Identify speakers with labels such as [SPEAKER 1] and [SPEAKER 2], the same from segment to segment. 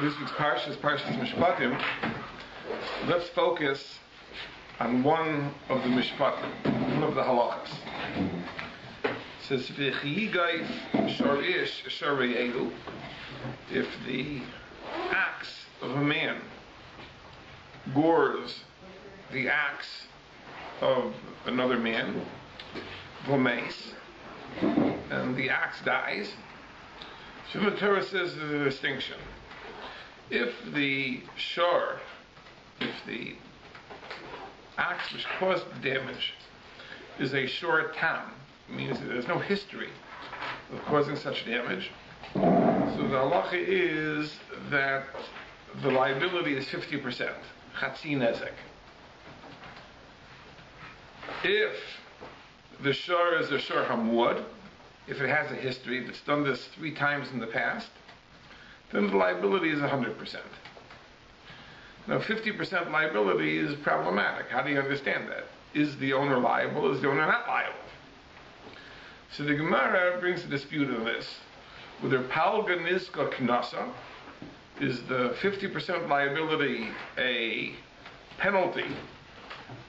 [SPEAKER 1] This week's Parsha is Parshas Mishpatim. Let's focus on one of the Mishpatim, one of the halachas. It says, if the axe of a man gores the axe of another man, and the axe dies, so the Torah says there's a distinction. If the axe which caused the damage is a shor tam, means that there's no history of causing such damage, so the halacha is that the liability is 50%, chatzi nezek. If the shor is a shor hamuad, if it has a history, if it's done this 3 times in the past, then the liability is 100%. Now, 50% liability is problematic. How do you understand that? Is the owner liable? Is the owner not liable? So the Gemara brings a dispute on this. Whether palga nizka knasa, is the 50% liability a penalty,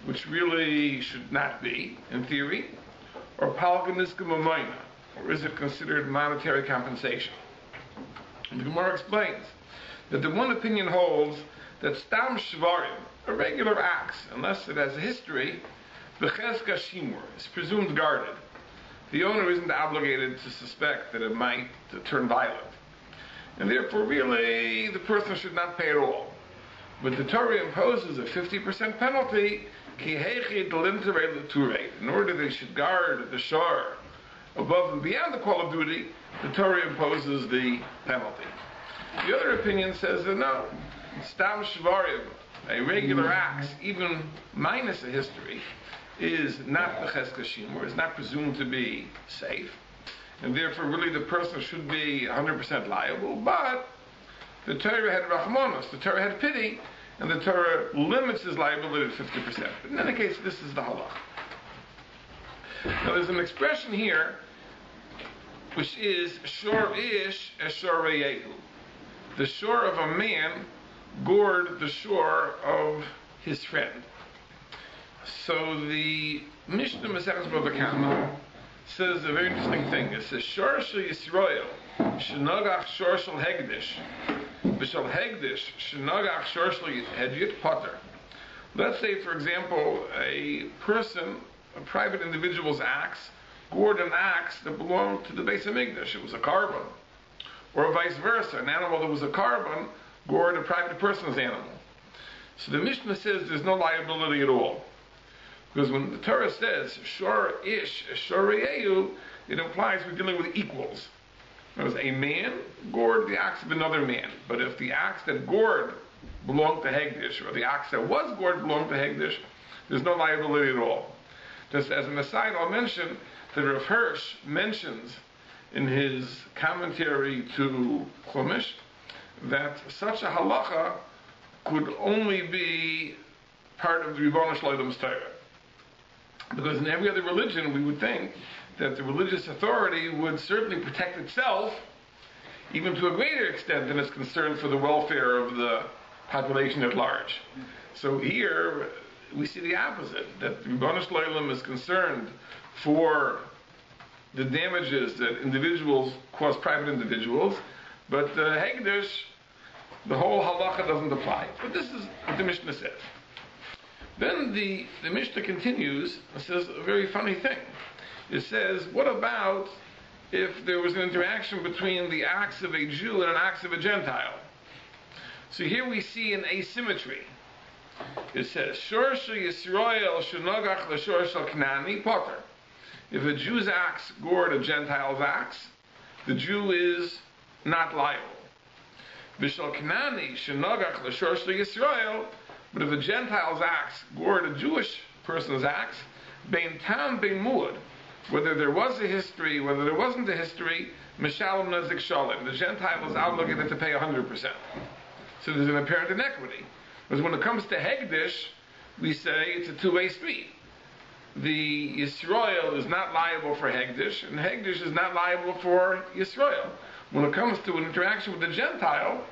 [SPEAKER 1] which really should not be, in theory, or palga nizka mamayna, or is it considered monetary compensation? And the Gemara explains that the one opinion holds that stam shvarim, a regular axe, unless it has a history, b'chezka shimur, is presumed guarded. The owner isn't obligated to suspect that it might turn violent. And therefore, really, the person should not pay at all. But the Torah imposes a 50% penalty, in order they should guard the shor above and beyond the call of duty, the Torah imposes the penalty. The other opinion says that no, stam shvarim, a regular axe, even minus a history, is not b'chezka shimur, is not presumed to be safe, and therefore really the person should be 100% liable, but the Torah had rachmanos, the Torah had pity, and the Torah limits his liability to 50%. But in any case, this is the halach. Now there's an expression here which is shor ish eshor reyehu. The shor of a man gored the shor of his friend. So the Mishnah Masechus Bava Kama says a very interesting thing. It says shor shel Yisrael shenagach shor shel hegdish b'shel hegdish shenagach shor shel hedyot potter. Let's say, for example, a private individual's axe gored an axe that belonged to the Beis Hamikdash. It was a carbon. Or vice versa, an animal that was a carbon gored a private person's animal. So the Mishnah says there's no liability at all. Because when the Torah says, shor ish, shor reyehu, it implies we're dealing with equals. In other words, a man gored the axe of another man. But if the axe that gored belonged to Hegdish, or the axe that was gored belonged to Hegdish, there's no liability at all. Just as an aside, I'll mention that Rav Hirsch mentions in his commentary to Chumash that such a halacha could only be part of the Ribono Shel Olam's Torah. Because in every other religion, we would think that the religious authority would certainly protect itself, even to a greater extent than it's concerned for the welfare of the population at large. So here, we see the opposite, that Ribono Shel Olam is concerned for the damages that individuals cause private individuals, but Hegdish, the whole halacha doesn't apply. But this is what the Mishnah says. Then the Mishnah continues and says a very funny thing. It says, what about if there was an interaction between the axe of a Jew and an axe of a Gentile? So here we see an asymmetry. It says, shor shel Yisrael shenagach l'shor shel Knani potter. If a Jew's axe gored a Gentile's axe, the Jew is not liable. B'shel Knani shenagach l'shor shel Yisrael, but if a Gentile's axe gored a Jewish person's axe, bein tam bein muad, whether there was a history, whether there wasn't a history, mishalom nezik shalom, the Gentile is obligated to pay 100%. So there's an apparent inequity. Because when it comes to Hegdish, we say it's a two-way street. The Yisrael is not liable for Hegdish, and Hegdish is not liable for Yisrael. When it comes to an interaction with the Gentile,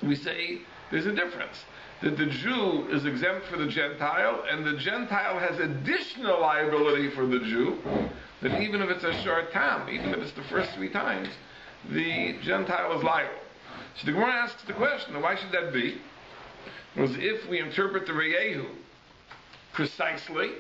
[SPEAKER 1] we say there's a difference. That the Jew is exempt for the Gentile, and the Gentile has additional liability for the Jew, that even if it's a short time, even if it's the first 3 times, the Gentile is liable. So the Gemara asks the question, why should that be? Because if we interpret the Re'ehu precisely,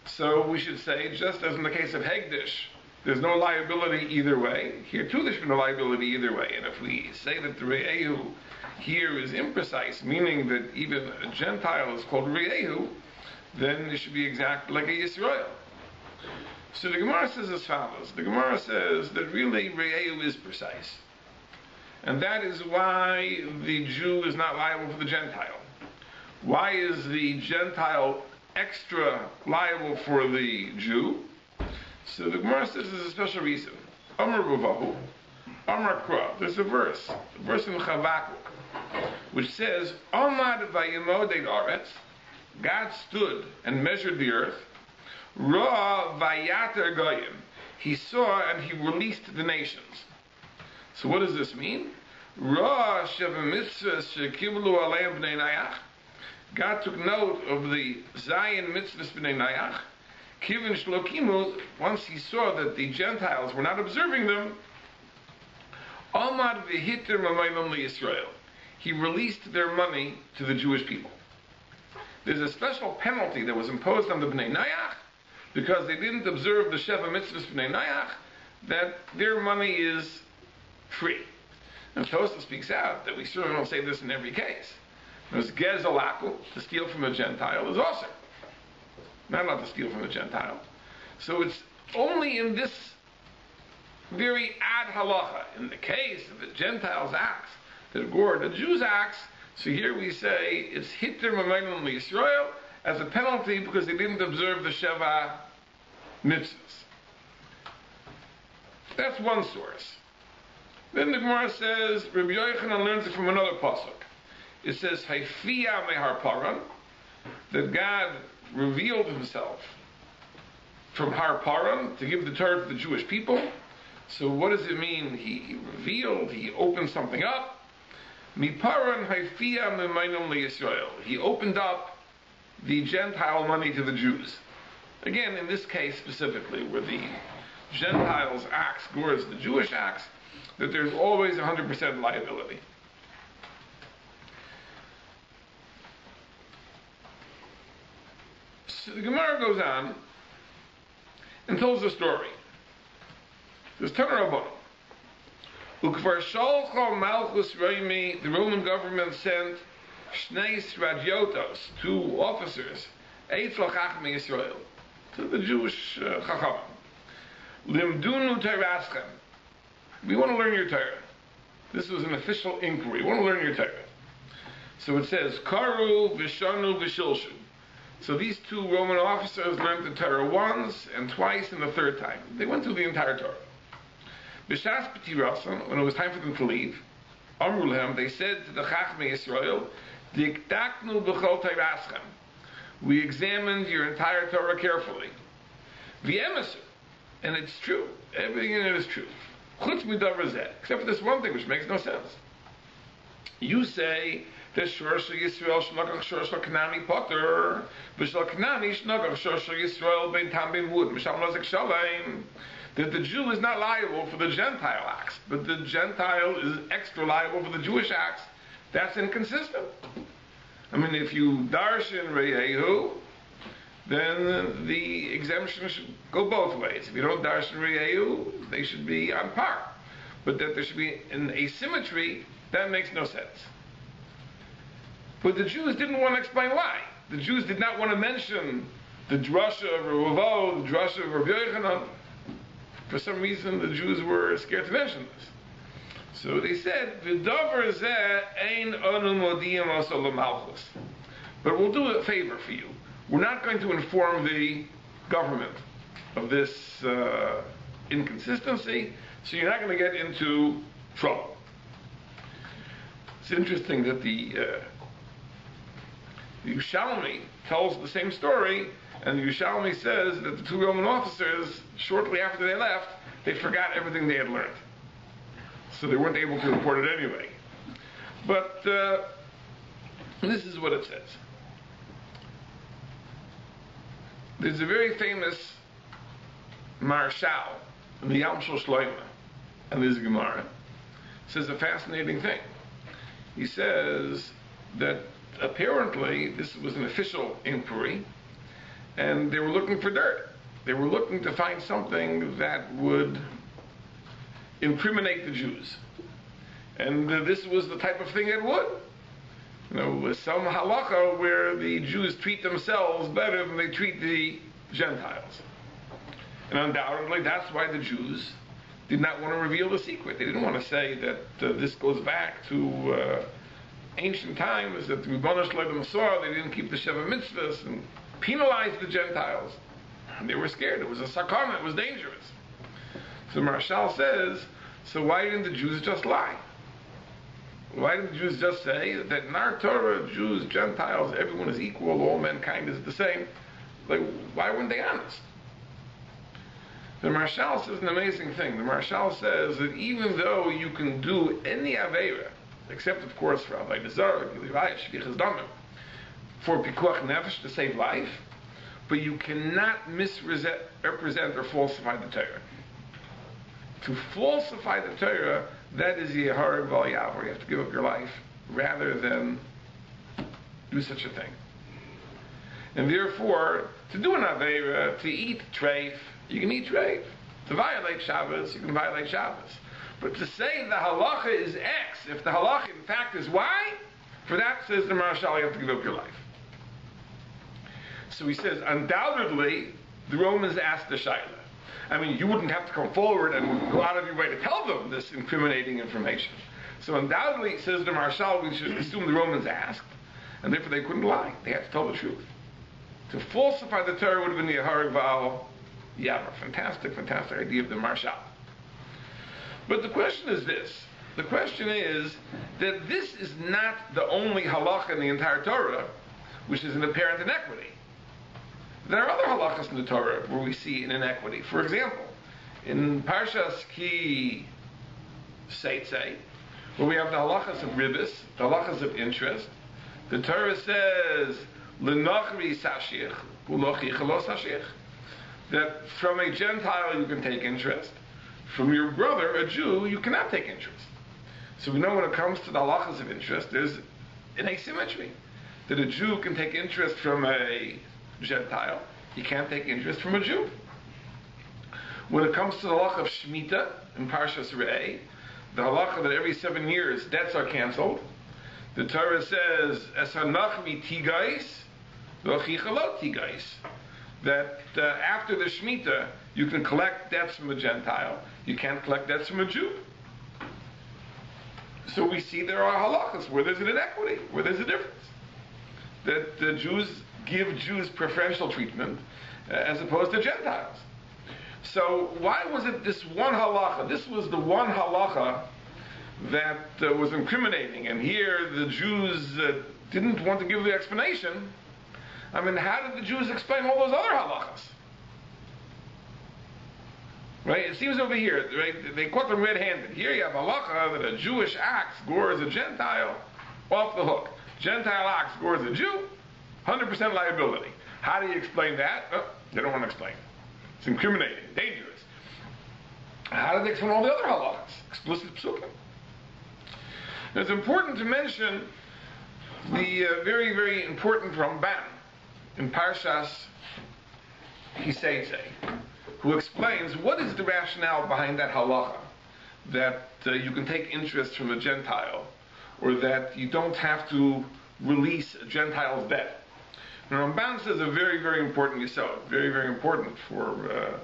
[SPEAKER 1] so we should say, just as in the case of Hegdish, there's no liability either way. Here too there's no liability either way. And if we say that the Re'ehu here is imprecise, meaning that even a Gentile is called Re'ehu, then it should be exact like a Yisrael. So the Gemara says as follows. The Gemara says that really Re'ehu is precise. And that is why the Jew is not liable for the Gentile. Why is the Gentile extra liable for the Jew? So the Gemara says there's a special reason. Amar Bavahu, Amar Kra. There's a verse in Chavakuk, which says, Amad vayimoded aretz, God stood and measured the earth. Ra vayater goyim, He saw and He released the nations. So what does this mean? Ra sheva mitzvahs shekiblu aleim b'nei Nayach. God took note of the Zion mitzvahs b'nei Nayach. Kivin shlokimu, once He saw that the Gentiles were not observing them, Amad v'hitter mamaylam liYisrael, He released their money to the Jewish people. There's a special penalty that was imposed on the Bnei Nayach because they didn't observe the Sheva Mitzvahs Bnei Nayach, that their money is free. And Tosha speaks out that we certainly don't say this in every case. There's Gezalaku, to steal from a Gentile, is also not allowed to steal from a Gentile. So it's only in this very ad halacha, in the case of the Gentiles' acts, that the Jews' acts. So here we say it's hitter mamayim liYisrael as a penalty because they didn't observe the Sheva mitzvahs. That's one source. Then the Gemara says Rabbi Yochanan learns it from another pasuk. It says Hayfia mehar paran, that God revealed Himself from Har Paran to give the Torah to the Jewish people. So what does it mean? He revealed, He opened something up. Miparan hayfia memayim liYisrael. He opened up the Gentile money to the Jews. Again, in this case specifically, where the Gentiles' acts towards the Jewish acts, that there's always 100% liability. So the Gemara goes on and tells the story. There's Torah Rabbanim. Ukvar Sholcho Malchus Reimi, the Roman government sent Shneis Radiotos, 2 officers, Eitzel Chachmei Yisrael, to the Jewish Chachamim. Limdunu Teraschem. We want to learn your Torah. This was an official inquiry. We want to learn your Torah. So it says, Karu Vishanu Vishilshu. So these 2 Roman officers learned the Torah once and twice and the 3rd time. They went through the entire Torah. B'shas b'tirasan, when it was time for them to leave, Amru lehem, they said to the Chachmei Yisrael, Diktaknu b'chol Toraschem. We examined your entire Torah carefully. V'emesu, and it's true. Everything in it is true. Chutz midavar zeh, except for this one thing which makes no sense. You say that Shorsh Yisrael shnagach Shorsh Kanani Potter, V'shal Kanani shnagach Shorsh Yisrael bein tam bein mud, Mishal Nozek Shalem. That the Jew is not liable for the Gentile acts, but the Gentile is extra liable for the Jewish acts. That's inconsistent. I mean, if you darshan Re'ehu, then the exemption should go both ways. If you don't darshan Re'ehu, they should be on par. But that there should be an asymmetry, that makes no sense. But the Jews didn't want to explain why. The Jews did not want to mention the drasha of Ravo, the drasha of Rabbi Yochanan. For some reason, the Jews were scared to mention this. So they said, "V'davar zeh ein anu modiyim oso l'malchus." But we'll do a favor for you. We're not going to inform the government of this inconsistency, so you're not going to get into trouble. It's interesting that the Yerushalmi tells the same story. And the Yerushalmi says that the 2 Roman officers, shortly after they left, they forgot everything they had learned. So they weren't able to report it anyway. But this is what it says. There's a very famous Marshal in the Yam Shel Shloimeh, and there's a Gemara. Says a fascinating thing. He says that apparently this was an official inquiry, and they were looking for dirt. They were looking to find something that would incriminate the Jews. And this was the type of thing it would. You know, some halacha where the Jews treat themselves better than they treat the Gentiles. And undoubtedly that's why the Jews did not want to reveal the secret. They didn't want to say that this goes back to ancient times, that the Rebbeinu Shalom saw they didn't keep the Sheva Mitzvahs and penalized the Gentiles. And they were scared. It was a sakana. It was dangerous. So Marshal says, so why didn't the Jews just lie? Why didn't the Jews just say that in our Torah, Jews, Gentiles, everyone is equal, all mankind is the same? Like, why weren't they honest? The Marshal says an amazing thing. The Marshal says that even though you can do any Aveira, except of course for Rabbi Eliezer Breitowitz, for Pikuach Nefesh, to save life, but you cannot misrepresent or falsify the Torah. To falsify the Torah, that is Yehareg Val Yavor. You have to give up your life rather than do such a thing. And therefore, to do an Aveira, to eat treif, you can eat treif. To violate Shabbos, you can violate Shabbos. But to say the halacha is X, if the halacha in fact is Y, for that, says the Marshal, you have to give up your life. So he says, undoubtedly, the Romans asked the Shaila. I mean, you wouldn't have to come forward and go out of your way to tell them this incriminating information. So undoubtedly, says the Marshal, we should assume the Romans asked, and therefore they couldn't lie. They had to tell the truth. To falsify the Torah would have been the Yehareg Val Yavor. Fantastic, fantastic idea of the Marshal. But the question is this. The question is that this is not the only halacha in the entire Torah which is an apparent inequity. There are other halachas in the Torah where we see an inequity. For example, in PARSHA Ki Seitzei, where we have the halachas of ribis, the halachas of interest, the Torah says, L'nochri sashich, u'lochi chalo sashich, that from a Gentile you can take interest, from your brother, a Jew, you cannot take interest. So we know when it comes to the halachas of interest, there's an asymmetry. That a Jew can take interest from a Gentile, he can't take interest from a Jew. When it comes to the halacha of Shemitah in Parshas Re'eh, the halacha that every 7 years debts are canceled, the Torah says, Es hanachmi tigais, v'ochicha lo tigais, that after the Shemitah, you can collect debts from a Gentile, you can't collect debts from a Jew. So we see there are halachas where there's an inequity, where there's a difference. That the Jews give Jews preferential treatment as opposed to Gentiles. So why was it this one halacha? This was the one halacha that was incriminating, and here the Jews didn't want to give the explanation. I mean, how did the Jews explain all those other halachas? Right? It seems over here, right? They caught them red-handed. Here you have halacha that a Jewish ox gores a Gentile, off the hook. Gentile ox gores a Jew, 100% liability. How do you explain that? Oh, they don't want to explain. It's incriminating, dangerous. How do they explain all the other halachas? Explicit psukim. It's important to mention the very, very important Ramban in Parshas Ki Seitzei, who explains what is the rationale behind that halacha, that you can take interest from a Gentile, or that you don't have to release a Gentile's debt. The Ramban says a very, very important yesod, very, very important for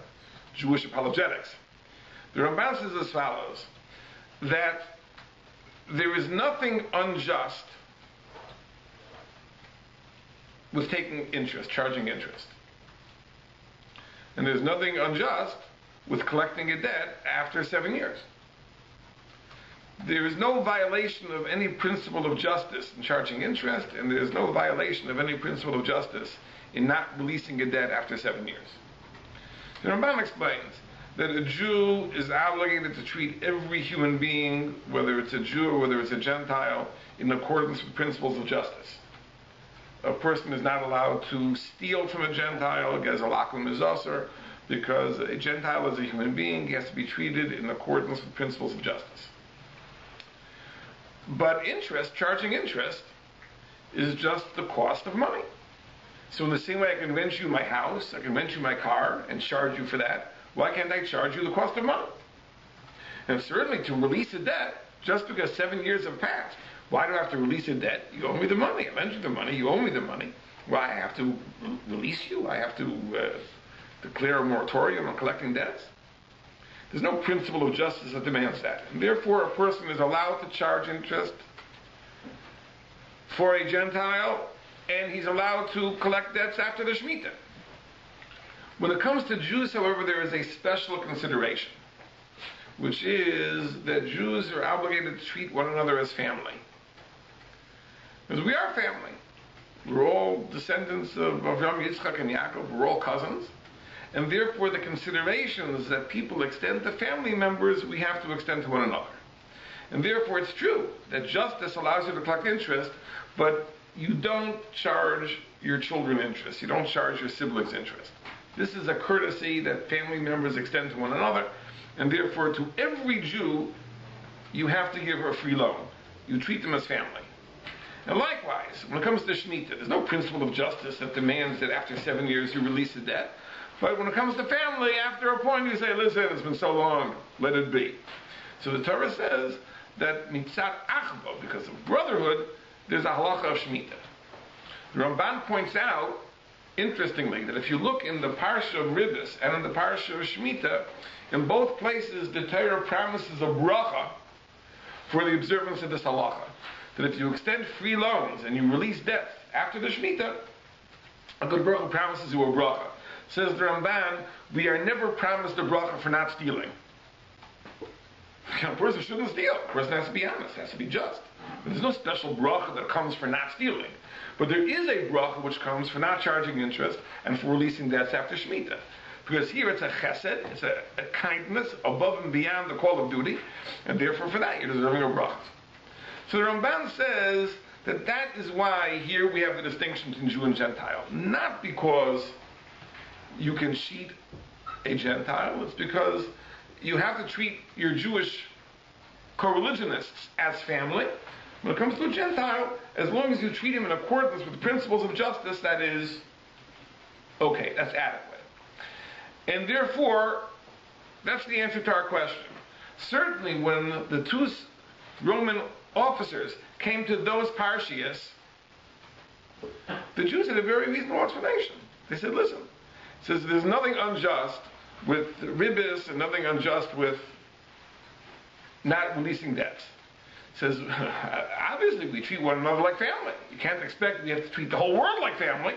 [SPEAKER 1] Jewish apologetics. The Ramban says as follows, that there is nothing unjust with taking interest, charging interest. And there's nothing unjust with collecting a debt after 7 years. There is no violation of any principle of justice in charging interest, and there is no violation of any principle of justice in not releasing a debt after 7 years. The Ramban explains that a Jew is obligated to treat every human being, whether it's a Jew or whether it's a Gentile, in accordance with principles of justice. A person is not allowed to steal from a Gentile, gezalakum is usur, because a Gentile is a human being, he has to be treated in accordance with principles of justice. But charging interest, is just the cost of money. So in the same way I can rent you my house, I can rent you my car and charge you for that, why can't I charge you the cost of money? And certainly to release a debt, just because 7 years have passed, why do I have to release a debt? You owe me the money. I lent you the money. You owe me the money. Why I have to release you? I have to declare a moratorium on collecting debts? There's no principle of justice that demands that. And therefore, a person is allowed to charge interest for a Gentile, and he's allowed to collect debts after the Shemitah. When it comes to Jews, however, there is a special consideration, which is that Jews are obligated to treat one another as family. Because we are family. We're all descendants of Avraham, Yitzchak, and Yaakov. We're all cousins. And therefore, the considerations that people extend to family members, we have to extend to one another. And therefore, it's true that justice allows you to collect interest, but you don't charge your children interest. You don't charge your siblings interest. This is a courtesy that family members extend to one another, and therefore, to every Jew, you have to give a free loan. You treat them as family. And likewise, when it comes to Shemitah, there's no principle of justice that demands that after 7 years you release the debt. But when it comes to family, after a point you say, listen, it's been so long, let it be. So the Torah says that mitzat achva, because of brotherhood, there's a halacha of Shemitah. The Ramban points out, interestingly, that if you look in the PARSHA of Ribbis and in the PARSHA of Shemitah, in both places the Torah promises a bracha for the observance of this halacha. That if you extend free loans and you release debts after the Shemitah, a good bracha promises you a bracha. Says the Ramban, we are never promised a bracha for not stealing. A person shouldn't steal. A person has to be honest, has to be just. But there's no special bracha that comes for not stealing. But there is a bracha which comes for not charging interest and for releasing debts after Shemitah. Because here it's a chesed, it's a kindness above and beyond the call of duty, and therefore for that you're deserving a bracha. So the Ramban says that is why here we have the distinction between Jew and Gentile. Not because you can cheat a Gentile, it's because you have to treat your Jewish co-religionists as family. When it comes to a Gentile, as long as you treat him in accordance with the principles of justice, that is okay, that's adequate. And therefore, that's the answer to our question. Certainly when the two Roman officers came to those Parshias, the Jews had a very reasonable explanation. They said, listen, it says there's nothing unjust with ribbis and nothing unjust with not releasing debts. It says, obviously we treat one another like family. You can't expect we have to treat the whole world like family.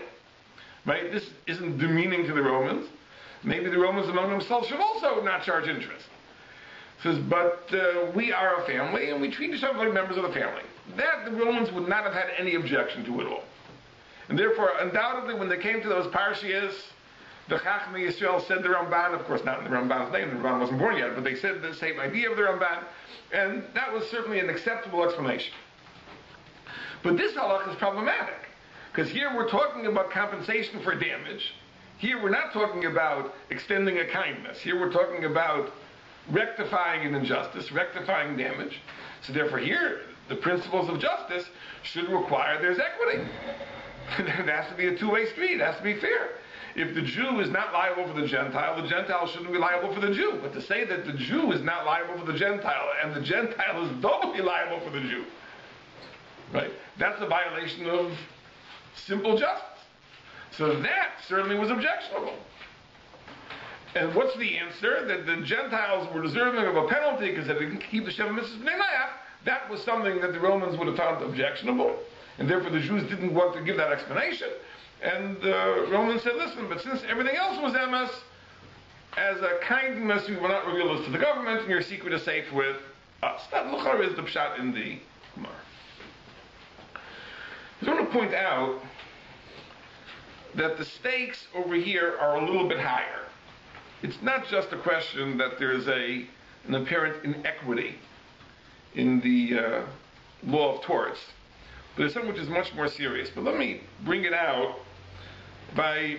[SPEAKER 1] Right? This isn't demeaning to the Romans. Maybe the Romans among themselves should also not charge interest. It says, but we are a family and we treat each other like members of the family. That the Romans would not have had any objection to at all. And therefore, undoubtedly, when they came to those Parshias, the Chachmei Yisrael said the Ramban, of course not in the Ramban's name, the Ramban wasn't born yet, but they said the same idea of the Ramban, and that was certainly an acceptable explanation. But this halakha is problematic, because here we're talking about compensation for damage. Here we're not talking about extending a kindness. Here we're talking about rectifying an injustice, rectifying damage. So therefore here, the principles of justice should require there's equity. It has to be a two-way street. It has to be fair. If the Jew is not liable for the Gentile shouldn't be liable for the Jew. But to say that the Jew is not liable for the Gentile and the Gentile is doubly liable for the Jew, right? That's a violation of simple justice. So that certainly was objectionable. And what's the answer? That the Gentiles were deserving of a penalty because they didn't keep the Sheva Mitzvahs Bnei Noach. That was something that the Romans would have found objectionable. And therefore the Jews didn't want to give that explanation. And the Romans said, listen, but since everything else was emes, as a kindness we will not reveal this to the government, and your secret is safe with us. That luchar is the pshat in the Gemara. I just want to point out that the stakes over here are a little bit higher. it's not just a question that there's an apparent inequity in the law of torts, but it's something which is much more serious. But let me bring it out by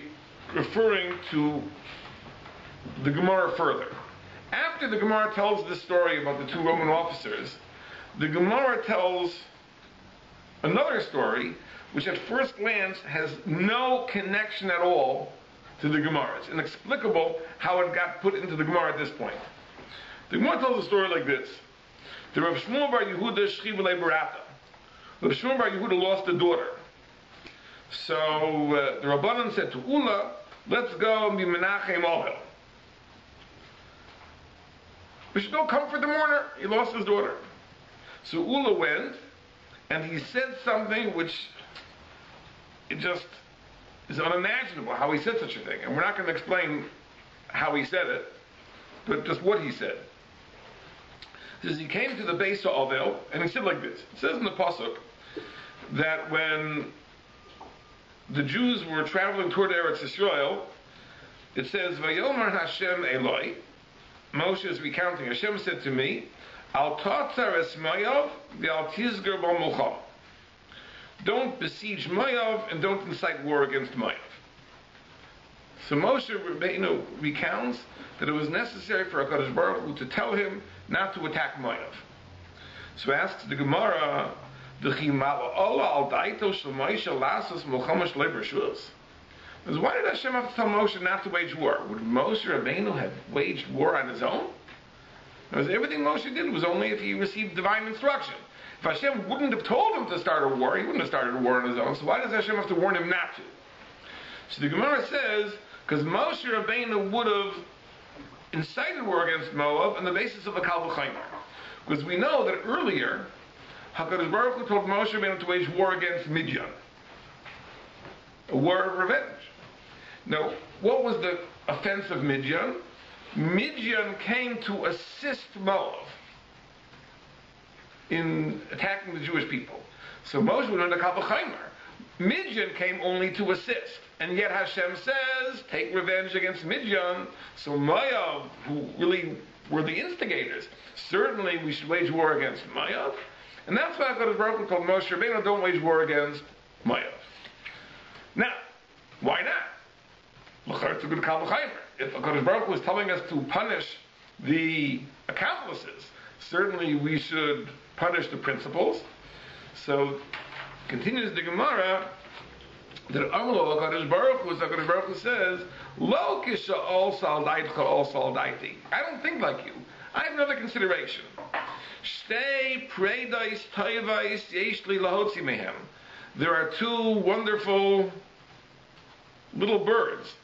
[SPEAKER 1] referring to the Gemara further. After the Gemara tells this story about the two Roman officers, the Gemara tells another story which at first glance has no connection at all to the Gemara. It's inexplicable how it got put into the Gemara at this point. The Gemara tells a story like this. The Rav Shmuel bar Yehuda shchiv alei barata. Rav Shmuel bar Yehuda lost a daughter. So the Rabbanan said to Ula, let's go and be menachem Ohel. We should go comfort the mourner. He lost his daughter. So Ula went, and he said something which it just is unimaginable how he said such a thing. And we're not going to explain how he said it, but just what he said. He says he came to the base of Ovel, and he said like this. It says in the Pasuk that when the Jews were traveling toward Eretz Yisrael, it says, Vayomer Hashem Eloi, Moshe is recounting, Hashem said to me, Al tatzar es Moav, v'al tizger bo mulcham. Don't besiege Moav and don't incite war against Moav. So Moshe Rabbeinu recounts that it was necessary for HaKadosh Baruch Hu to tell him not to attack Moav. So asks the Gemara, why did Hashem have to tell Moshe not to wage war? Would Moshe Rabbeinu have waged war on his own? Because everything Moshe did was only if he received divine instruction. If Hashem wouldn't have told him to start a war, he wouldn't have started a war on his own. So why does Hashem have to warn him not to? So the Gemara says, because Moshe Rabbeinu would have incited war against Moab on the basis of a Kal V'Chaimer. Because we know that earlier, HaKadosh Baruch Hu told Moshe Rabbeinu to wage war against Midian. A war of revenge. Now, what was the offense of Midian? Midian came to assist Moab in attacking the Jewish people. So Moshe went under Kal V'Chaimer. Midian came only to assist. And yet Hashem says, take revenge against Midian. So Moab, who really were the instigators, certainly we should wage war against Moab. And that's why HaKadosh Baruch Hu told Moshe Rabbeinu, don't wage war against Moab. Now, why not? It's a good Kal V'Chaimer. If HaKadosh Baruch Hu is telling us to punish the accomplices, certainly we should punish the principals. So, continues the Gemara, that Amalo HaKadosh Baruch Hu says, Lo kisha ol saldaitcha ol saldaiti. I don't think like you. I have another consideration. Shtei preidais toivais yeshli lahotzi mehem. There are two wonderful little birds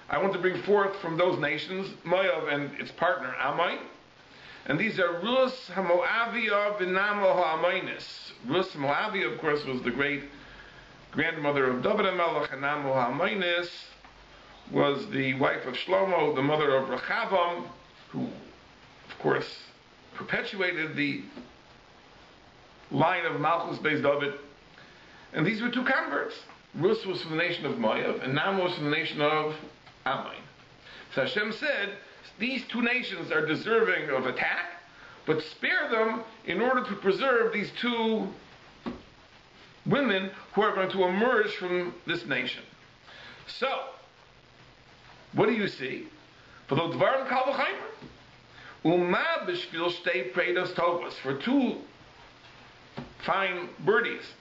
[SPEAKER 1] I want to bring forth from those nations, Moav and its partner Ammon. And these are Rus HaMoaviyah B'namo HaAmmonis. Rus HaMoaviyah, of course, was the great grandmother of David HaMelech, and Namo HaAmmonis was the wife of Shlomo, the mother of Rechavam, who, of course, perpetuated the line of Malchus Beis David. And these were two converts. Rus was from the nation of Moav, and Namo was from the nation of Ammon. So Hashem said, these two nations are deserving of attack, but spare them in order to preserve these two women who are going to emerge from this nation. So, what do you see? For the Dvar Kal V'Chaimer, Uma b'shvil shtei preidos tovos, for two fine birdies.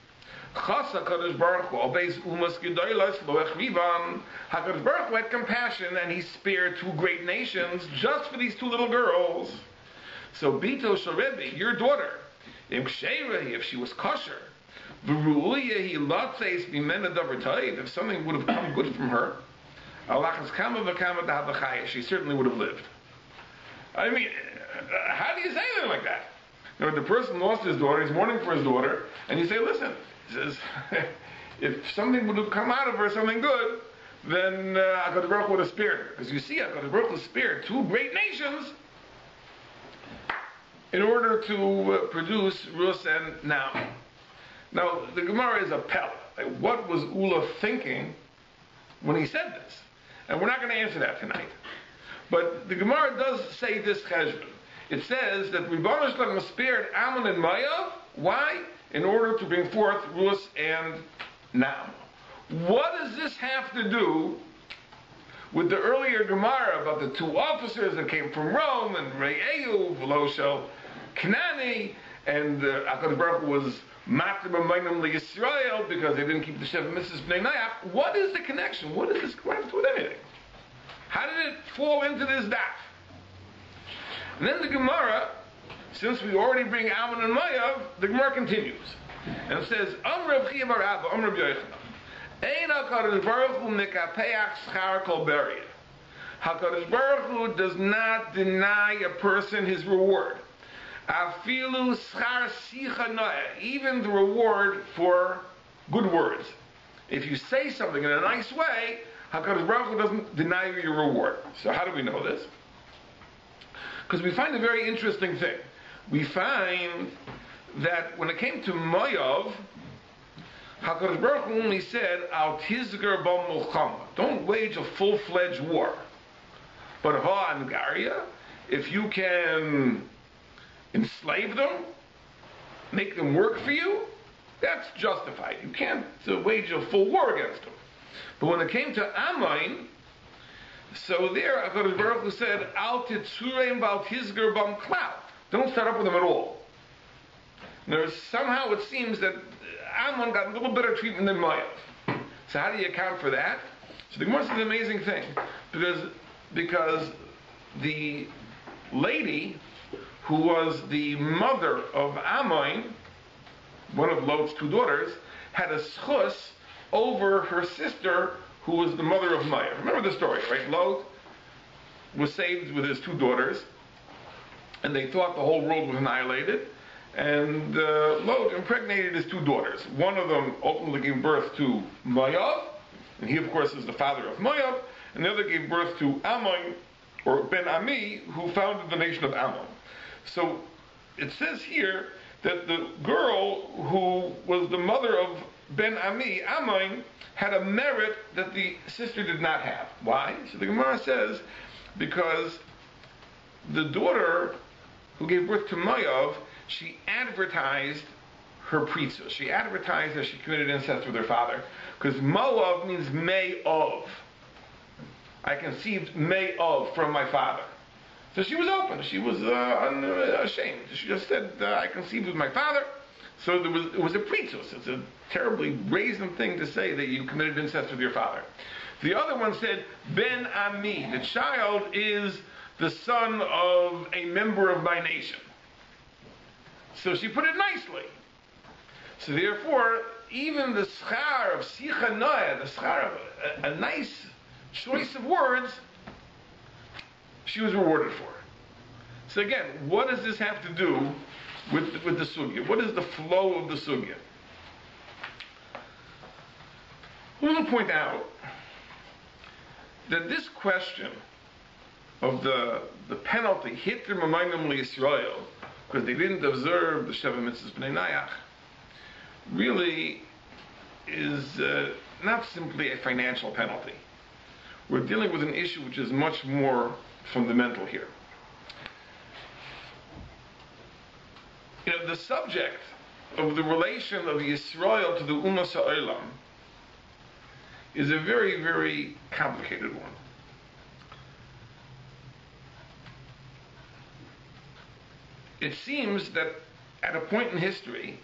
[SPEAKER 1] Chas HaKadosh Baruch Hu obeys umas gedolos lo echrivan. HaKadosh Baruch Hu had compassion and he spared two great nations just for these two little girls. So Bito Sharebi, your daughter, if she was kosher, if something would have come good from her, she certainly would have lived. I mean, how do you say anything like that? You know, the person lost his daughter, he's mourning for his daughter, and you say, listen, he says, if something would have come out of her, something good, then HaKadosh Baruch Hu would have spared her. Because you see, HaKadosh Baruch Hu spared two great nations in order to produce Rus and Naam. Now, the Gemara is a pella. Like, what was Ula thinking when he said this? And we're not going to answer that tonight. But the Gemara does say this cheshbon. It says that Rebbeinu Shalom spared Ammon and Moav. Why? In order to bring forth Rus and Naam. What does this have to do with the earlier Gemara about the two officers that came from Rome and Re'eu, Veloshel, Knani, and HaKadosh Baruch Hu was Matim Amayim Yisrael because they didn't keep the Sheva Mitzvahs Bnei Nayach? What is the connection? What does this have to do with anything? How did it fall into this daf? And then the Gemara, since we already bring Ammon and Moav, the Gemara continues. And it says, Reb Chiya bar Abba, Reb Yochanan, Ein HaKadosh Baruch Hu mekapeach schar kol beria. HaKadosh Baruch Hu does not deny a person his reward. Afilu schar sicha noah, even the reward for good words. If you say something in a nice way, HaKadosh Baruch Hu doesn't deny you your reward. So how do we know this? Because we find a very interesting thing. We find that when it came to Moav, HaKadosh Baruch Hu only said, Al tizger b'al mulchama. Don't wage a full-fledged war. But ha'angaria, if you can enslave them, make them work for you, that's justified. You can't wage a full war against them. But when it came to Ammon, so there HaKadosh Baruch Hu said, Al titzureim b'al tizger b'am klal. Don't start up with them at all. Now, somehow it seems that Ammon got a little better treatment than Moav. So how do you account for that? So the Gemara says an amazing thing, because the lady who was the mother of Ammon, one of Lot's two daughters, had a schus over her sister who was the mother of Moav. Remember the story, right? Lot was saved with his two daughters, and they thought the whole world was annihilated. And Lot impregnated his two daughters. One of them ultimately gave birth to Moav, and he, of course, is the father of Moav. And the other gave birth to Ammon, or Ben Ami, who founded the nation of Ammon. So it says here that the girl who was the mother of Ben Ami, Ammon, had a merit that the sister did not have. Why? So the Gemara says, because the daughter who gave birth to Moav, she advertised her pritza. She advertised that she committed incest with her father. Because Moav means may of. I conceived may of from my father. So she was open. She was unashamed. She just said, I conceived with my father. So it was a pritzus. It's a terribly brazen thing to say that you committed incest with your father. The other one said, Ben Ami. The child is the son of a member of my nation. So she put it nicely. So therefore, even the schar of sicha noah, the schar of a nice choice of words, she was rewarded for. So again, what does this have to do with the sugya? What is the flow of the sugya? I want to point out that this question of the penalty hit the Mamayim Yisrael because they didn't observe the Sheva Mitzvahs Bnei Nayach really is not simply a financial penalty. We're dealing with an issue which is much more fundamental here. You know, the subject of the relation of Yisrael to the Ummah Ha'olam is a very, very complicated one. It seems that at a point in history,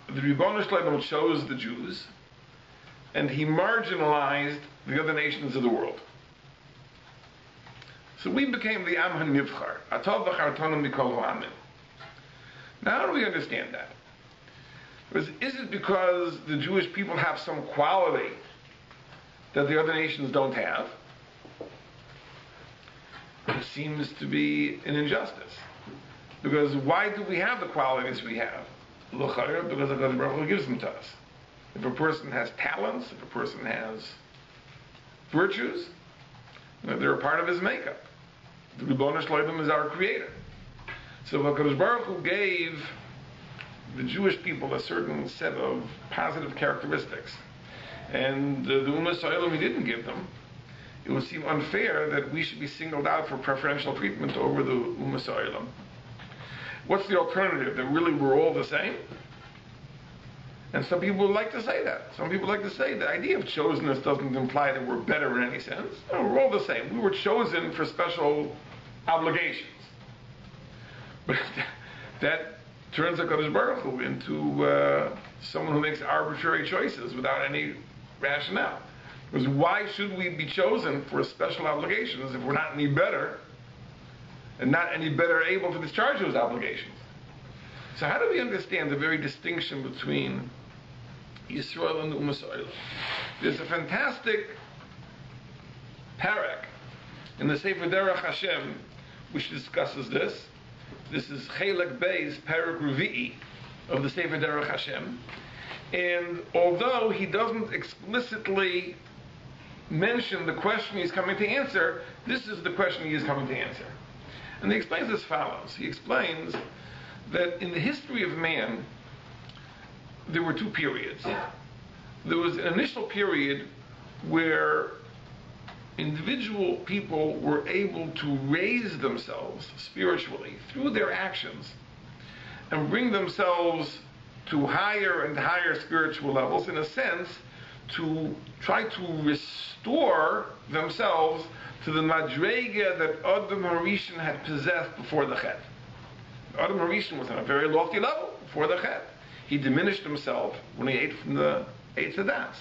[SPEAKER 1] the Ribono Shel Olam chose the Jews, and he marginalized the other nations of the world. So we became the Am HaNivchar. Atov v'chartonu mikol ha'amim. Now how do we understand that? Is it because the Jewish people have some quality that the other nations don't have? It seems to be an injustice. Because why do we have the qualities we have? L'chayr, because HaKadosh Baruch Hu gives them to us. If a person has talents, if a person has virtues, they're a part of his makeup. The Ribono Shel Olam is our creator. So HaKadosh Baruch Hu gave the Jewish people a certain set of positive characteristics. And the Ummah Ha'olam he didn't give them. it would seem unfair that we should be singled out for preferential treatment over the Ummah Ha'olam. What's the alternative? That really we're all the same? And some people would like to say that. Some people like to say the idea of chosenness doesn't imply that we're better in any sense. No, we're all the same. We were chosen for special obligations. But that turns HaKadosh Baruch Hu into someone who makes arbitrary choices without any rationale. Because why should we be chosen for special obligations if we're not any better and not any better able to discharge those obligations? So how do we understand the very distinction between Yisrael and the Ummah Ha'olam? There's a fantastic parak in the Sefer Derech Hashem which discusses this. This is Chelek Beis, parak Revi'i of the Sefer Derech Hashem. And although he doesn't explicitly mention the question he's coming to answer, this is the question he is coming to answer. And he explains as follows. He explains that in the history of man, there were two periods. There was an initial period where individual people were able to raise themselves spiritually through their actions and bring themselves to higher and higher spiritual levels, in a sense, to try to restore themselves to the madrega that Adam HaRishon had possessed before the Chet. Adam HaRishon was on a very lofty level before the Chet. He diminished himself when he ate from the Eitz Hadas.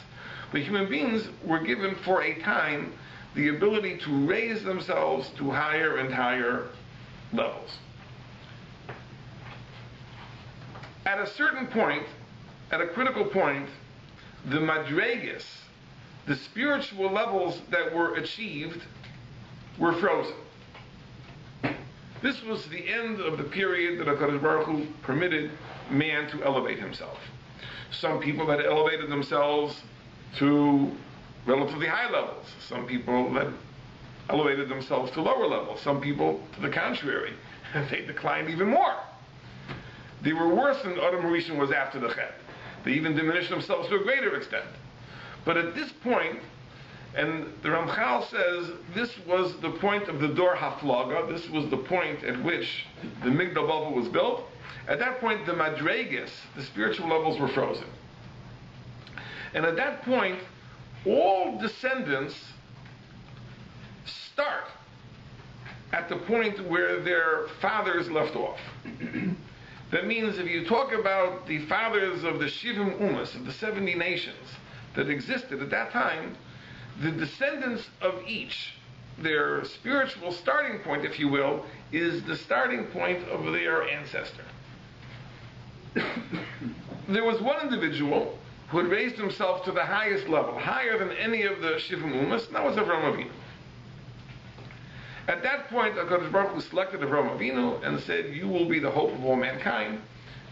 [SPEAKER 1] But human beings were given for a time the ability to raise themselves to higher and higher levels. At a certain point, at a critical point, the madregas, the spiritual levels that were achieved, were frozen. This was the end of the period that HaKadosh Baruch Hu permitted man to elevate himself. Some people had elevated themselves to relatively high levels. Some people had elevated themselves to lower levels. Some people, to the contrary, they declined even more. They were worse than Adam HaRishon was after the Chet. They even diminished themselves to a greater extent. But at this point, and the Ramchal says this was the point of the Dor HaFlaga, this was the point at which the Migdal Bavel was built. At that point, the Madregas, the spiritual levels, were frozen. And at that point, all descendants start at the point where their fathers left off. That means if you talk about the fathers of the Shivim Umas, of the 70 nations that existed at that time, the descendants of each, their spiritual starting point, if you will, is the starting point of their ancestor. There was one individual who had raised himself to the highest level, higher than any of the Shivim Umas, and that was Avraham Avinu. At that point, HaKadosh Baruch Hu selected Avraham Avinu and said, you will be the hope of all mankind.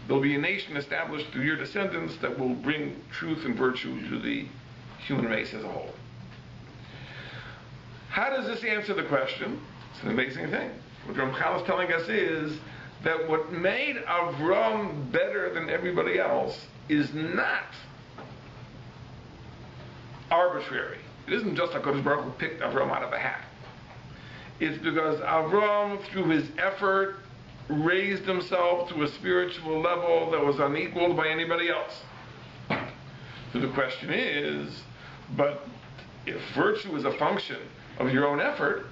[SPEAKER 1] There will be a nation established through your descendants that will bring truth and virtue to the human race as a whole. How does this answer the question? It's an amazing thing. What Ramchal is telling us is that what made Avram better than everybody else is not arbitrary. It isn't just HaKadosh Baruch Hu picked Avram out of a hat. It's because Avram, through his effort, raised himself to a spiritual level that was unequaled by anybody else. So the question is, but if virtue is a function of your own effort,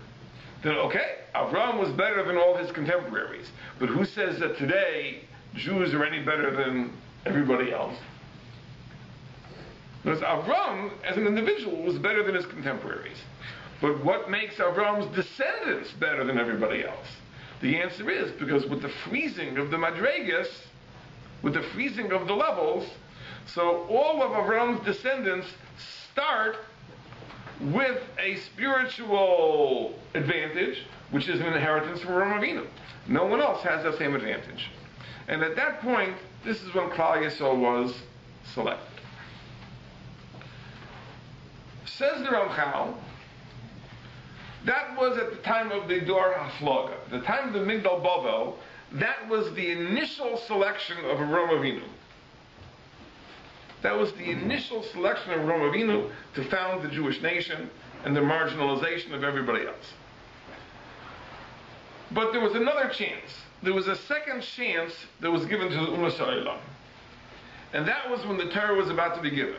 [SPEAKER 1] then okay, Avram was better than all his contemporaries. But who says that today Jews are any better than everybody else? Because Avram, as an individual, was better than his contemporaries. But what makes Avram's descendants better than everybody else? The answer is because with the freezing of the Madregas, with the freezing of the levels, so all of Avram's descendants start with a spiritual advantage, which is an inheritance from Avraham Avinu. No one else has that same advantage. And at that point, this is when Klal Yisrael was selected. Says the Ramchal, that was at the time of the Dor HaFlaga, the time of the Migdal Bavel. That was the initial selection of Avraham Avinu. That was the initial selection of Avraham Avinu to found the Jewish nation, and the marginalization of everybody else. But there was another chance. There was a second chance that was given to the Ummah Ha'olam. And that was when the Torah was about to be given.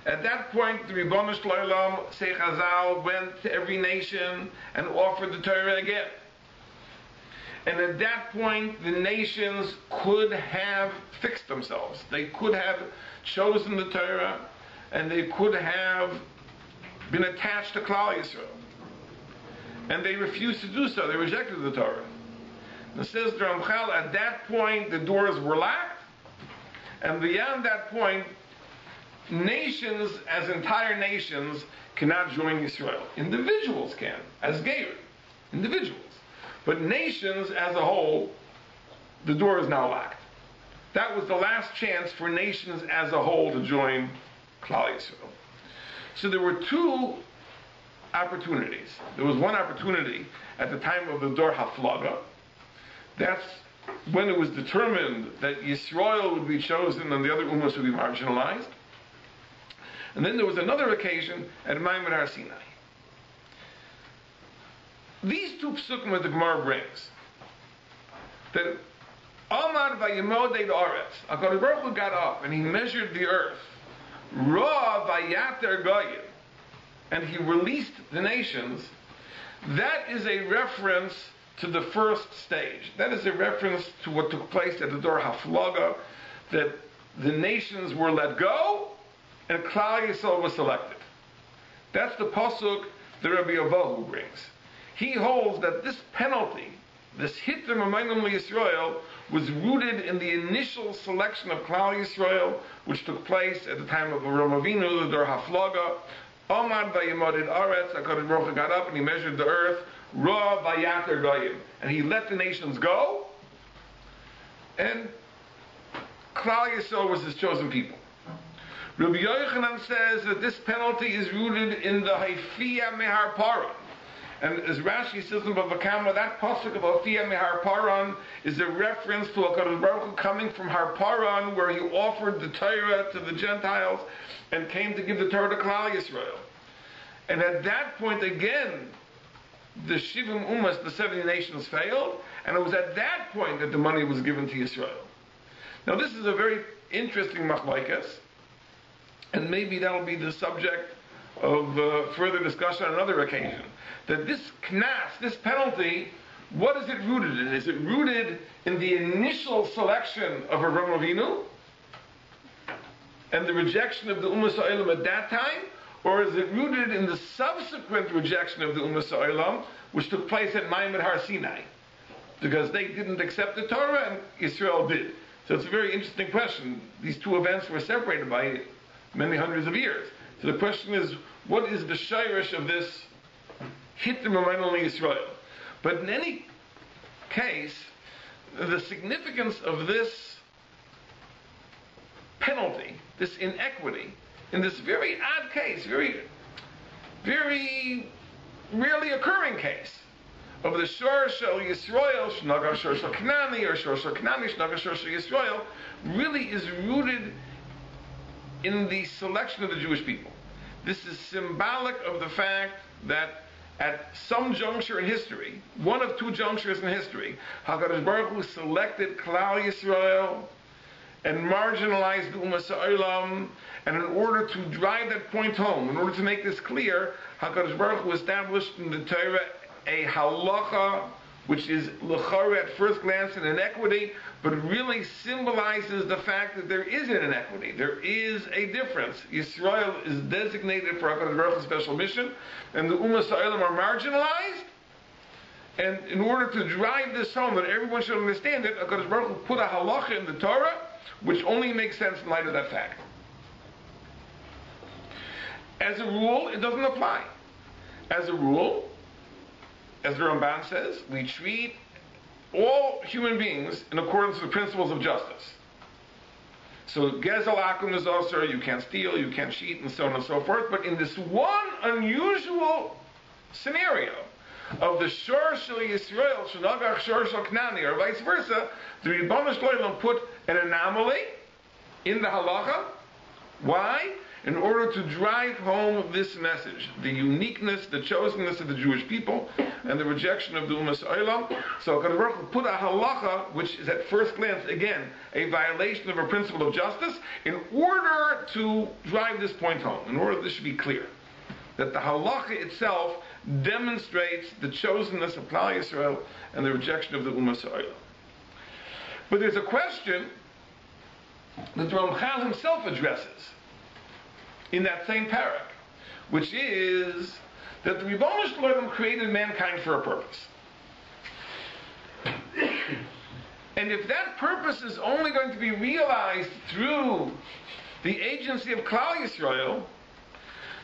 [SPEAKER 1] At that point, the Ribono Shel Olam, say Chazal, went to every nation and offered the Torah again. And at that point, the nations could have fixed themselves. They could have chosen the Torah, and they could have been attached to Klal Yisrael. And they refused to do so. They rejected the Torah. And it says, Ramchal, at that point, the doors were locked, and beyond that point, nations, as entire nations, cannot join Israel. Individuals can, as Geir. Individuals. But nations as a whole, the door is now locked. That was the last chance for nations as a whole to join Klal Yisrael. So there were two opportunities. There was one opportunity at the time of the Dor HaFlaga. That's when it was determined that Yisrael would be chosen and the other Ummahs would be marginalized. And then there was another occasion at Maimon Har Sinai. These two psukim that the Gemara brings, that Amar vayimodei Haaretz, HaKadosh Baruch Hu got up and he measured the earth, Ra vayater goyim, and he released the nations. That is a reference to the first stage. That is a reference to what took place at the Dor HaFlaga, that the nations were let go and Klal Yisrael was selected. That's the pasuk that Rabbi Eliezer brings. He holds that this penalty, this hitter momentum Yisrael, was rooted in the initial selection of Klal Yisrael, which took place at the time of Avraham Avinu, the Dor HaFlaga. Amad vayimodei Haaretz, HaKadosh Baruch Hu got up and he measured the earth, Ra vayater goyim, and he let the nations go, and Klal Yisrael was his chosen people. Rabbi Yochanan says that this penalty is rooted in the Haifiyah Mehar Paran. And as Rashi says in Bava Kama, that pasuk of Haifiyah Mehar Paran is a reference to HaKadosh Baruch Hu coming from Har Paran, where he offered the Torah to the Gentiles and came to give the Torah to Klal Yisrael. And at that point again, the Shivim Umas, the 70 nations, failed, and it was at that point that the money was given to Yisrael. Now this is a very interesting machlokes, and maybe that'll be the subject of further discussion on another occasion. That this knas, this penalty, what is it rooted in? Is it rooted in the initial selection of Avraham Avinu and the rejection of the Ummah Ha'olam at that time? Or is it rooted in the subsequent rejection of the Ummah Ha'olam, which took place at Maimon Har Sinai? Because they didn't accept the Torah and Israel did. So it's a very interesting question. These two events were separated by many hundreds of years. So the question is, what is the shayrish of this hit the momentum in Israel? But in any case, the significance of this penalty, this inequity, in this very odd case, very, very rarely occurring case of the Shor Shel Yisrael, Shnagar Shor Shel Knani, or Shor Shel Knani, Shnagar Shor Shel Yisrael, really is rooted in the selection of the Jewish people. This is symbolic of the fact that at some juncture in history, one of two junctures in history, HaKadosh Baruch Hu selected Klal Yisrael and marginalized the Ummah Ha'olam, and in order to drive that point home, in order to make this clear, HaKadosh Baruch Hu established in the Torah a halacha, which is l'chara at first glance an inequity, but really symbolizes the fact that there is an inequity. There is a difference. Yisrael is designated for HaKadosh Baruch Hu's special mission, and the Ummah Ha'olam are marginalized. And in order to drive this home, that everyone should understand it, HaKadosh Baruch Hu put a halacha in the Torah, which only makes sense in light of that fact. As a rule, it doesn't apply. As a rule, as the Ramban says, we treat all human beings in accordance with the principles of justice. So, Gezel Akum is also, you can't steal, you can't cheat, and so on and so forth. But in this one unusual scenario of the Shor Shel Yisrael, Shnagar Shor Shel Knani, or vice versa, the Ribono Shel Olam put an anomaly in the halacha. Why? in order to drive home this message, the uniqueness, the chosenness of the Jewish people, and the rejection of the Umas Olam. So HaKadosh Baruch Hu put a halacha, which is at first glance, again, a violation of a principle of justice, in order to drive this point home, in order that this should be clear. That the halacha itself demonstrates the chosenness of Klal Yisrael and the rejection of the Umas Olam. But there's a question that the Ramchal himself addresses in that same parak, which is that the Ribono Shel Olam created mankind for a purpose. And if that purpose is only going to be realized through the agency of Klal Yisrael,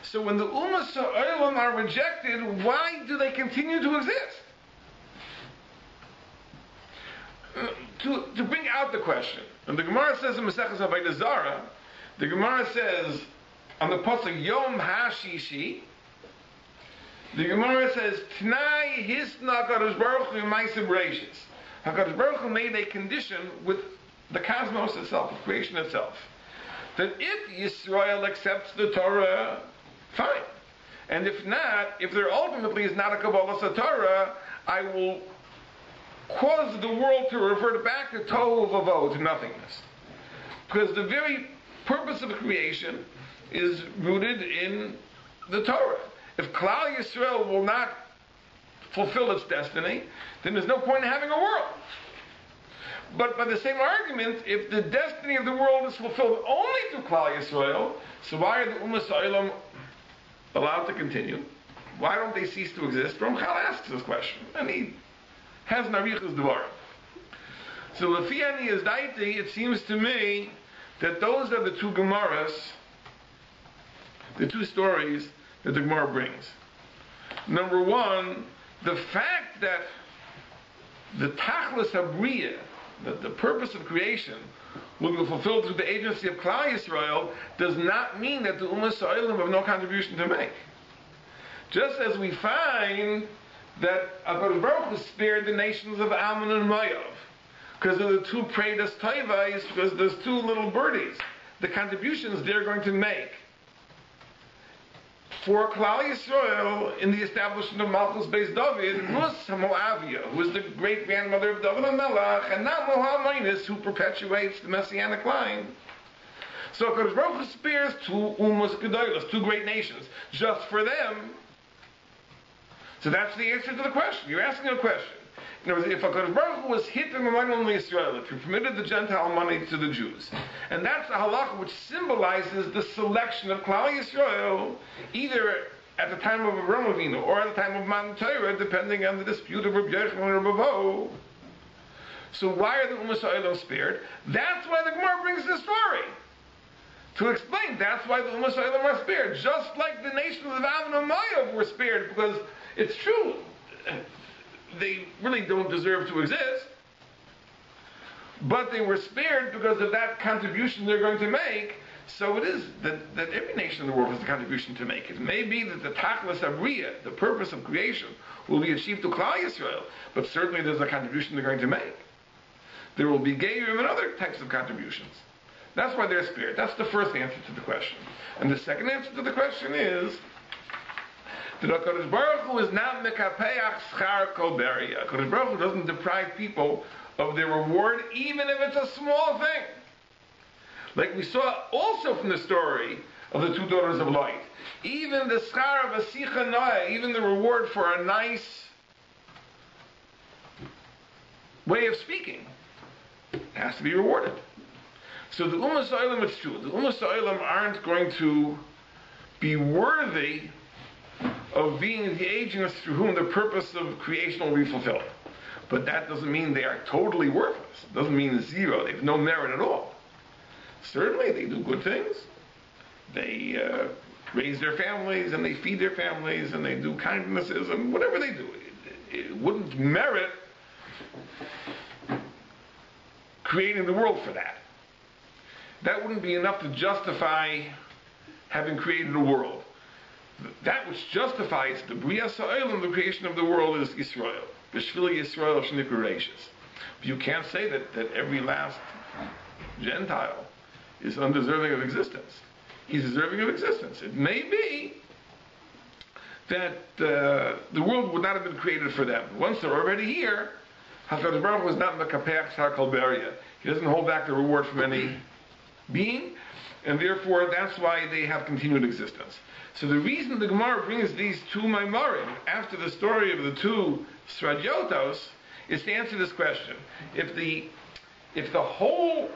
[SPEAKER 1] so when the Umas Ha'olam are rejected, why do they continue to exist? To bring out the question, and the Gemara says in Maseches Avodah Zarah, the Gemara says on the pasuk Yom HaShishi, the Gemara says Tnai Hisna HaKadosh Baruch Hu Ma'aseh Bereishis. HaKadosh Baruch Hu made a condition with the cosmos itself, with creation itself, that if Yisrael accepts the Torah, fine. And if not, if there ultimately is not a Kabbalas Torah, I will cause the world to revert back to Tohu Vavoh, to nothingness. Because the very purpose of creation is rooted in the Torah. If Klal Yisrael will not fulfill its destiny, then there's no point in having a world. But by the same argument, if the destiny of the world is fulfilled only through Klal Yisrael, so why are the Umas Ha'olam allowed to continue? Why don't they cease to exist? Ramchal asks this question, and he has Narichas Dvarim. So Lefi Ani Yazdaiti, it seems to me that those are the two Gemaras, the two stories that the Gemara brings. Number one, the fact that the Tachlis Habriya, that the purpose of creation will be fulfilled through the agency of Klal Yisrael, does not mean that the Umas Ha'olam have no contribution to make. Just as we find that HaKadosh Baruch Hu spared the nations of Ammon and Moav because of the two Preidas Toivais, because there's two little birdies. The contributions they're going to make for Klal Yisrael in the establishment of Malchus Beis David was Moavia, who was the great grandmother of David HaMelech, and not Mohammed, who perpetuates the Messianic line. So HaKadosh Baruch Hu spares two Umas Gedolos, two great nations, just for them. So that's the answer to the question. You're asking a question. In other words, if HaKadosh Baruch Hu was hitting the money on Israel, if he permitted the Gentile money to the Jews, and that's the halacha which symbolizes the selection of Klal Yisrael, either at the time of Avraham Avinu or at the time of Matan Torah, depending on the dispute of Rabbi Yochanan and Rabbi Vo. So why are the Umas Ha'olam spared? That's why the Gemara brings this story. To explain, that's why the Umas Ha'olam are spared. Just like the nations of Ammon and Moav were spared, because it's true, they really don't deserve to exist, but they were spared because of that contribution they're going to make. So it is that every nation in the world has a contribution to make. It may be that the Tachlis Habriya, the purpose of creation, will be achieved to Klal Yisrael, but certainly there's a contribution they're going to make. There will be Geirim and other types of contributions. That's why they're spared. That's the first answer to the question. And the second answer to the question is that HaKadosh Baruch Hu is not mekapeach schar kol beria. HaKadosh Baruch Hu doesn't deprive people of their reward, even if it's a small thing. Like we saw also from the story of the two daughters of light. Even the schar of a sicha noah, even the reward for a nice way of speaking, has to be rewarded. So the Umas Ha'olam, it's true, the Umas Ha'olam aren't going to be worthy of being the agents through whom the purpose of creation will be fulfilled. But that doesn't mean they are totally worthless. It doesn't mean zero. They have no merit at all. Certainly they do good things. They raise their families, and they feed their families, and they do kindnesses, and whatever they do. It wouldn't merit creating the world for that. That wouldn't be enough to justify having created a world. That which justifies the Bria Sa'olam, the creation of the world, is Yisrael. B'shvil Yisrael sh'nikru reishis. But you can't say that every last Gentile is undeserving of existence. he's deserving of existence. It may be that the world would not have been created for them. Once they're already here, HaKadosh Baruch Hu is not Mekapeach Shar Beria. He doesn't hold back the reward from any being, and therefore that's why they have continued existence. So the reason the Gemara brings these two Maimarim after the story of the two Sradiotos is to answer this question. If the whole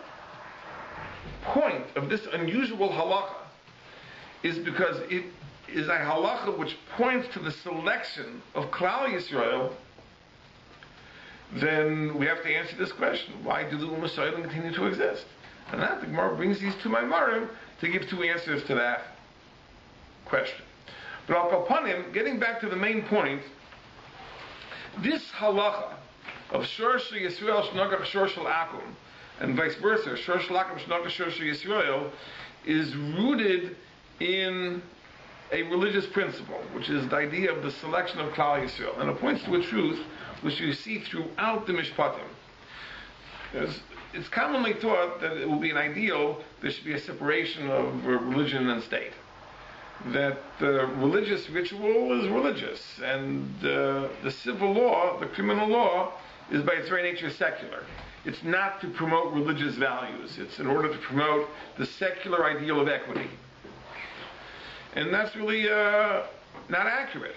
[SPEAKER 1] point of this unusual halacha is because it is a halacha which points to the selection of Klal Yisrael, then we have to answer this question: why do the Ummah Yisrael continue to exist? And that the Gemara brings these two Maimarim to give two answers to that question. But I'll upon him, getting back to the main point, this halacha of Shor Shel Yisrael Shnagach Shor Shel Akum, and vice versa, Shor Shel Akum Shnagach Shor Shel Yisrael, is rooted in a religious principle, which is the idea of the selection of Klal Yisrael, and it points to a truth which you see throughout the Mishpatim. It's commonly thought that it will be an ideal there should be a separation of religion and state. That the religious ritual is religious, and the civil law, the criminal law, is by its very nature secular. It's not to promote religious values. It's in order to promote the secular ideal of equity. And that's really not accurate.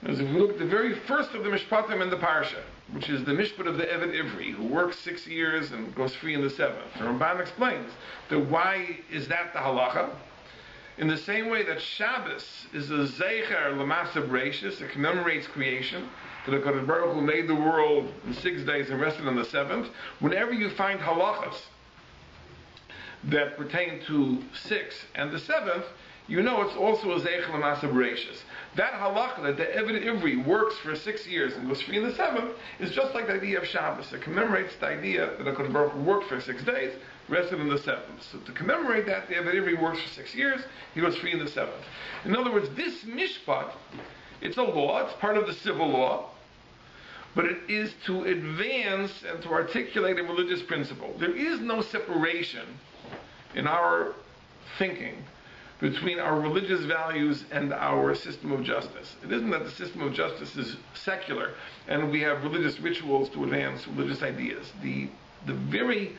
[SPEAKER 1] As if we look at the very first of the Mishpatim in the PARSHA, which is the Mishpat of the Eved Ivri, who works 6 years and goes free in the 7th. The Ramban explains that why is that the halacha? In the same way that Shabbos is a Zeicher L'Masa Bereishis, it commemorates creation, that HaKadosh Baruch Hu made the world in 6 days and rested on the 7th. Whenever you find halachas that pertain to 6 and the 7th, you know it's also a Zeicher L'Masa Bereishis. That halacha that the Eved Ivri works for 6 years and goes free in the 7th is just like the idea of Shabbos. It commemorates the idea that HaKadosh Baruch Hu worked for 6 days, rested in the 7th. So to commemorate that, the Eved Ivri works for 6 years, he goes free in the 7th. In other words, this mishpat, it's a law, it's part of the civil law, but it is to advance and to articulate a religious principle. There is no separation in our thinking between our religious values and our system of justice. It isn't that the system of justice is secular and we have religious rituals to advance religious ideas. The very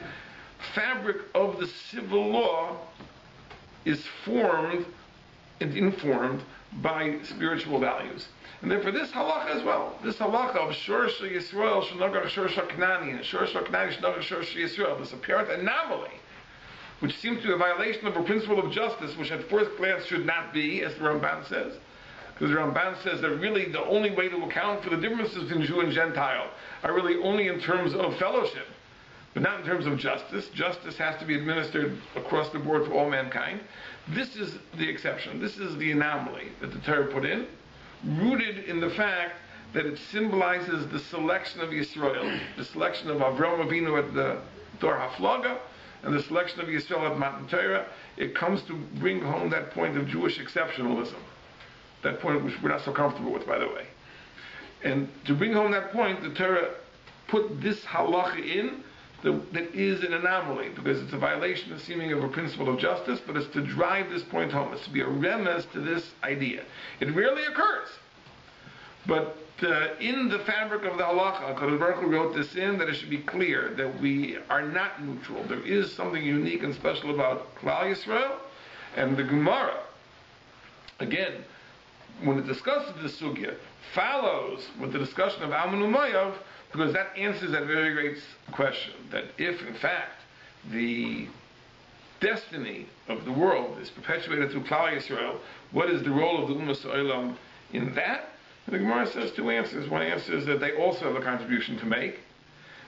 [SPEAKER 1] fabric of the civil law is formed and informed by spiritual values. And therefore this halacha as well, this halacha of Shor Shel Yisrael Shnagach Shor Shel Knani, and Shor Shel Knani Shnagach Shor Shel Yisrael, this apparent anomaly, which seems to be a violation of a principle of justice, which at first glance should not be, as the Ramban says. Because the Ramban says that really the only way to account for the differences between Jew and Gentile are really only in terms of fellowship, but not in terms of justice. Justice has to be administered across the board to all mankind. This is the exception. This is the anomaly that the Torah put in, rooted in the fact that it symbolizes the selection of Yisrael, the selection of Avraham Avinu at the Dor HaFlaga, and the selection of Yisrael at Matan Torah. It comes to bring home that point of Jewish exceptionalism, that point which we're not so comfortable with, by the way. And to bring home that point, the Torah put this halacha in that is an anomaly, because it's a violation of seeming of a principle of justice, but it's to drive this point home. It's to be a remez to this idea. It rarely occurs, but in the fabric of the halacha, HaKadosh Baruch Hu wrote this in, that it should be clear that we are not neutral. There is something unique and special about Klal Yisrael, and the Gemara, again, when it discusses this sugya, follows with the discussion of Alman Umayyav, because that answers that very great question, that if in fact the destiny of the world is perpetuated through Klal Yisrael, what is the role of the Ummah Olam in that? And the Gemara says two answers. One answer is that they also have a contribution to make,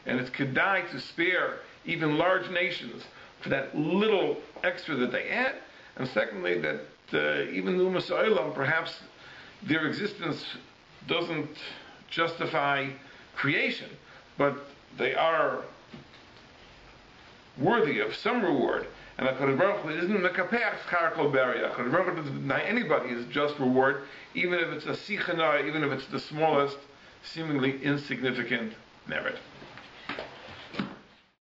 [SPEAKER 1] and it's kedai to spare even large nations for that little extra that they add. And secondly, that even the Ummah Olam, perhaps their existence doesn't justify creation, but they are worthy of some reward. And HaKadosh Baruch Hu isn't mekapeach schar kol beria. HaKadosh Baruch Hu doesn't deny anybody his just reward, even if it's a sichana, even if it's the smallest, seemingly insignificant merit.